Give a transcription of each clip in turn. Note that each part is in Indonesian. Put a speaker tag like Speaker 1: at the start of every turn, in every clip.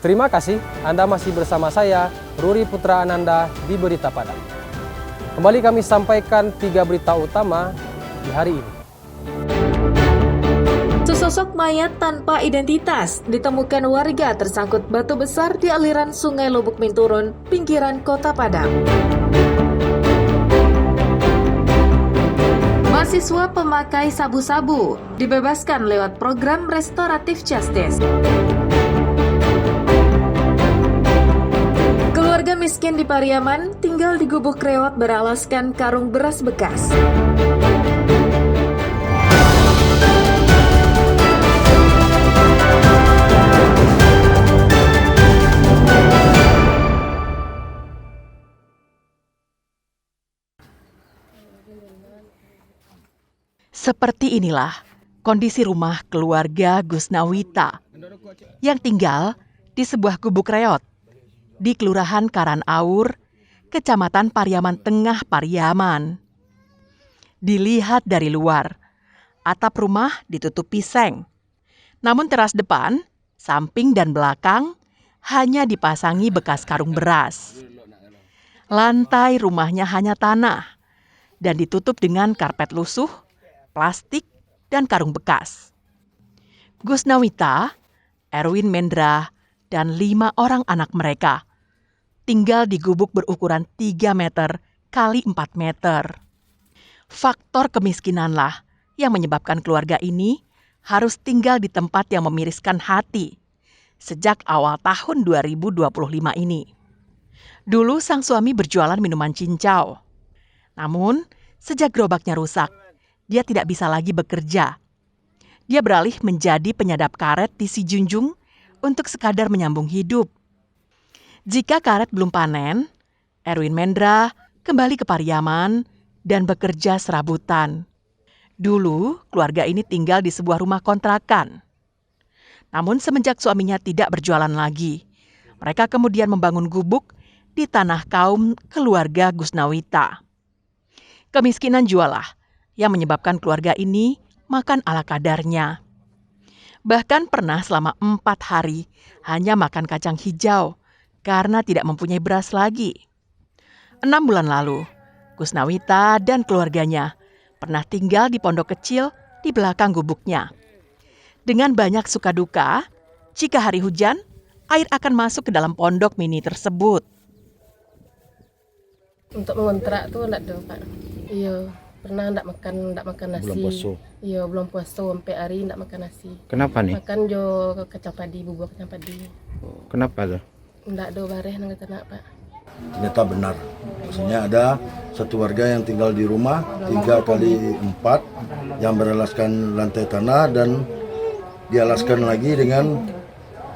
Speaker 1: Terima kasih Anda masih bersama saya, Ruri Putra Ananda di Berita Padang. Kembali kami sampaikan 3 berita utama di hari ini.
Speaker 2: Sesosok mayat tanpa identitas ditemukan warga tersangkut batu besar di aliran Sungai Lubuk Minturun, pinggiran Kota Padang. Mahasiswa pemakai sabu-sabu dibebaskan lewat program restoratif justice. Keluarga miskin di Pariaman tinggal di gubuk reot beralaskan karung beras bekas.
Speaker 3: Seperti inilah kondisi rumah keluarga Gusnawita yang tinggal di sebuah gubuk reot di Kelurahan Karanaur, Kecamatan Pariaman Tengah, Pariaman. Dilihat dari luar, atap rumah ditutupi seng. Namun teras depan, samping dan belakang hanya dipasangi bekas karung beras. Lantai rumahnya hanya tanah dan ditutup dengan karpet lusuh, plastik, dan karung bekas. Gusnawita, Erwin Mendra, dan 5 orang anak mereka tinggal di gubuk berukuran 3 meter kali 4 meter. Faktor kemiskinanlah yang menyebabkan keluarga ini harus tinggal di tempat yang memiriskan hati sejak awal tahun 2025 ini. Dulu sang suami berjualan minuman cincau. Namun, sejak gerobaknya rusak, dia tidak bisa lagi bekerja. Dia beralih menjadi penyadap karet di Sijunjung untuk sekadar menyambung hidup. Jika karet belum panen, Erwin Mendra kembali ke Pariaman dan bekerja serabutan. Dulu, keluarga ini tinggal di sebuah rumah kontrakan. Namun semenjak suaminya tidak berjualan lagi, mereka kemudian membangun gubuk di tanah kaum keluarga Gusnawita. Kemiskinan jualah yang menyebabkan keluarga ini makan ala kadarnya. Bahkan pernah selama 4 hari hanya makan kacang hijau karena tidak mempunyai beras lagi. 6 bulan lalu, Gusnawita dan keluarganya pernah tinggal di pondok kecil di belakang gubuknya. Dengan banyak suka duka, jika hari hujan, air akan masuk ke dalam pondok mini tersebut.
Speaker 4: Untuk mengontrak tuh enggak ada, Pak. Iya. Pernah enggak makan nasi.
Speaker 5: Belum puasa.
Speaker 4: Iya, belum puasa sampai hari enggak makan nasi.
Speaker 5: Kenapa nih?
Speaker 4: Makan jo kacang padi, bubur kacang padi.
Speaker 5: Kenapa tuh?
Speaker 4: Enggak ada bareh nang kata Pak.
Speaker 6: Ternyata benar. Maksudnya ada satu warga yang tinggal di rumah 3 kali 4 yang beralaskan lantai tanah dan dialaskan lagi dengan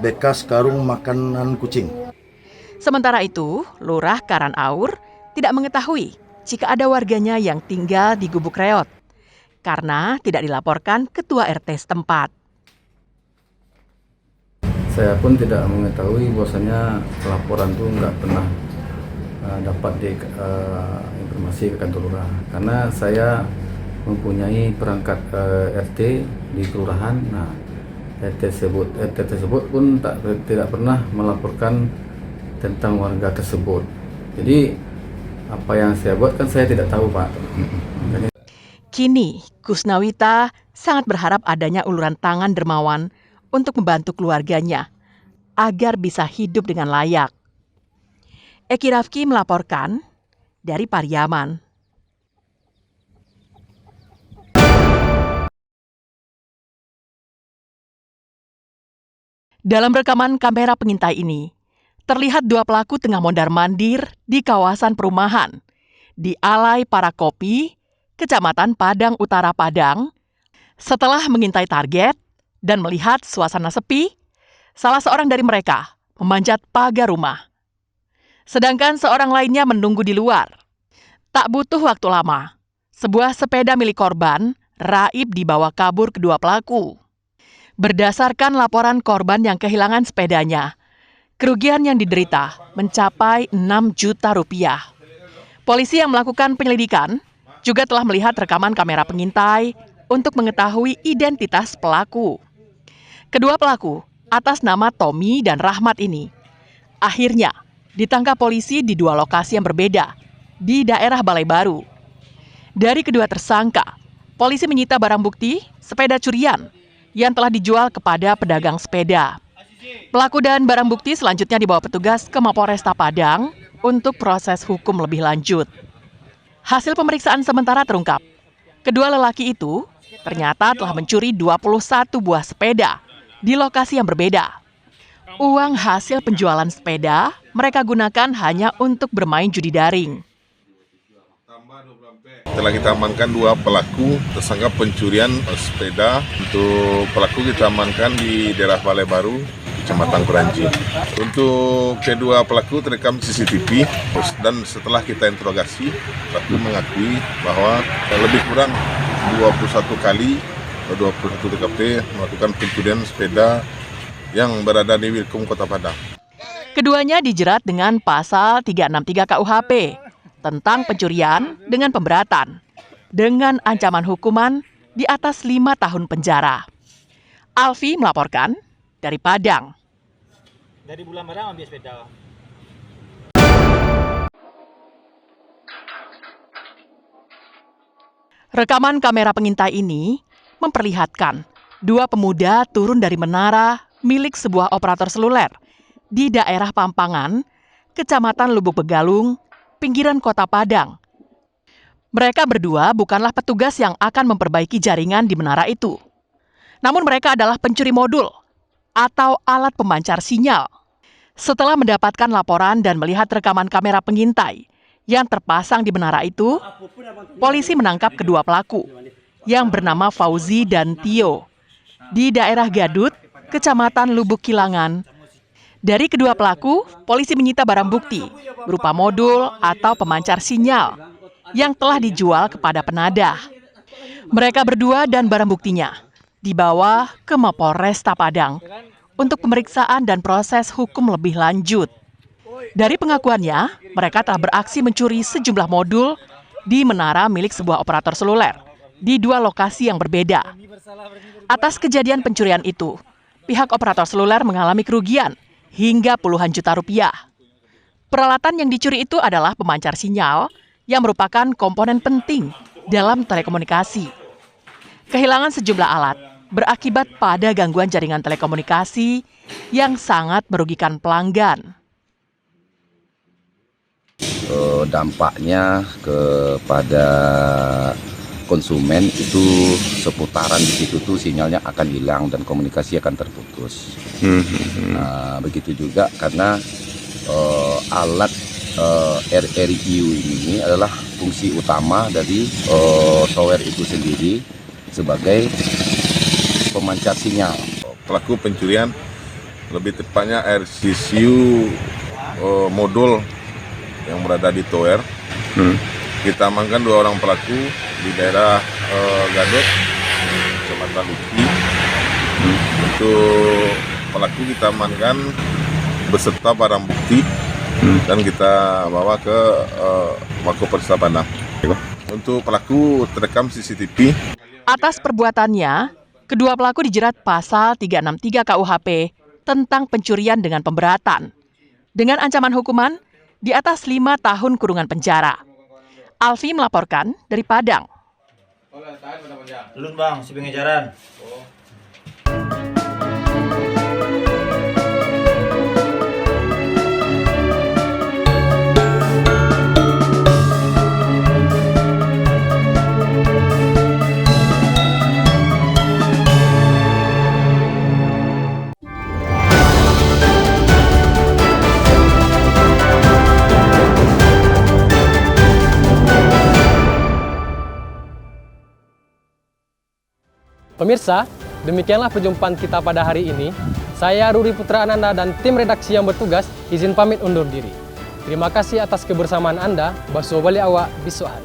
Speaker 6: bekas karung makanan kucing.
Speaker 3: Sementara itu, Lurah Karanaur tidak mengetahui jika ada warganya yang tinggal di gubuk reot karena tidak dilaporkan ketua RT setempat.
Speaker 7: Saya pun tidak mengetahui bahwasanya laporan itu nggak pernah dapat informasi ke kantor lurah karena saya mempunyai perangkat RT di kelurahan. Nah, RT tersebut pun tidak pernah melaporkan tentang warga tersebut. Jadi apa yang saya buat kan saya tidak tahu, Pak.
Speaker 3: Kini, Gusnawita sangat berharap adanya uluran tangan dermawan untuk membantu keluarganya agar bisa hidup dengan layak. Eki Rafki melaporkan dari Pariaman. Dalam rekaman kamera pengintai ini, terlihat 2 pelaku tengah mondar-mandir di kawasan perumahan di Alai Parakopi, Kecamatan Padang Utara, Padang. Setelah mengintai target dan melihat suasana sepi, salah seorang dari mereka memanjat pagar rumah. Sedangkan seorang lainnya menunggu di luar. Tak butuh waktu lama, sebuah sepeda milik korban raib dibawa kabur kedua pelaku. Berdasarkan laporan korban yang kehilangan sepedanya, kerugian yang diderita mencapai 6 juta rupiah. Polisi yang melakukan penyelidikan juga telah melihat rekaman kamera pengintai untuk mengetahui identitas pelaku. Kedua pelaku atas nama Tommy dan Rahmat ini akhirnya ditangkap polisi di dua lokasi yang berbeda di daerah Balai Baru. Dari kedua tersangka, polisi menyita barang bukti sepeda curian yang telah dijual kepada pedagang sepeda. Pelaku dan barang bukti selanjutnya dibawa petugas ke Mapolresta Padang untuk proses hukum lebih lanjut. Hasil pemeriksaan sementara terungkap, kedua lelaki itu ternyata telah mencuri 21 buah sepeda di lokasi yang berbeda. Uang hasil penjualan sepeda mereka gunakan hanya untuk bermain judi daring.
Speaker 5: Telah kita amankan 2 pelaku tersangka pencurian sepeda. Untuk pelaku kita amankan di daerah Balai Baru, Kecamatan Kuranji. Untuk kedua pelaku terekam CCTV dan setelah kita interogasi, pelaku mengakui bahwa lebih kurang 21 kali atau 21 TKP melakukan pencurian sepeda yang berada di Wilkom Kota Padang.
Speaker 3: Keduanya dijerat dengan pasal 363 KUHP tentang pencurian dengan pemberatan dengan ancaman hukuman di atas 5 tahun penjara. Alfi melaporkan dari Padang.
Speaker 8: Dari bulan berapa ambil sepeda?
Speaker 3: Rekaman kamera pengintai ini memperlihatkan 2 pemuda turun dari menara milik sebuah operator seluler di daerah Pampangan, Kecamatan Lubuk Begalung, pinggiran Kota Padang. Mereka berdua bukanlah petugas yang akan memperbaiki jaringan di menara itu. Namun mereka adalah pencuri modul atau alat pemancar sinyal. Setelah mendapatkan laporan dan melihat rekaman kamera pengintai yang terpasang di menara itu, polisi menangkap kedua pelaku yang bernama Fauzi dan Tio di daerah Gadut, Kecamatan Lubuk Kilangan. Dari kedua pelaku, polisi menyita barang bukti berupa modul atau pemancar sinyal yang telah dijual kepada penadah. Mereka berdua dan barang buktinya dibawa ke Mapolresta Padang untuk pemeriksaan dan proses hukum lebih lanjut. Dari pengakuannya, mereka telah beraksi mencuri sejumlah modul di menara milik sebuah operator seluler di 2 lokasi yang berbeda. Atas kejadian pencurian itu, pihak operator seluler mengalami kerugian hingga puluhan juta rupiah. Peralatan yang dicuri itu adalah pemancar sinyal yang merupakan komponen penting dalam telekomunikasi. Kehilangan sejumlah alat berakibat pada gangguan jaringan telekomunikasi yang sangat merugikan pelanggan.
Speaker 9: Dampaknya kepada konsumen itu seputaran di situ tuh sinyalnya akan hilang dan komunikasi akan terputus. Nah, begitu juga karena alat RRIU ini adalah fungsi utama dari tower itu sendiri sebagai pemancar sinyal.
Speaker 5: Pelaku pencurian, lebih tepatnya RCCU modul yang berada di tower. Kita amankan 2 orang pelaku di daerah Gadot, Kecamatan Luki. Untuk pelaku kita amankan beserta barang bukti dan kita bawa ke Mapolresta Padang. Untuk pelaku terekam CCTV.
Speaker 3: Atas perbuatannya, kedua pelaku dijerat pasal 363 KUHP tentang pencurian dengan pemberatan dengan ancaman hukuman di atas 5 tahun kurungan penjara. Alfi melaporkan dari Padang.
Speaker 8: Belum bang, si pengejaran.
Speaker 1: Pemirsa, demikianlah perjumpaan kita pada hari ini. Saya Ruri Putra Ananda dan tim redaksi yang bertugas izin pamit undur diri. Terima kasih atas kebersamaan Anda. Baso bali awak bisuhan.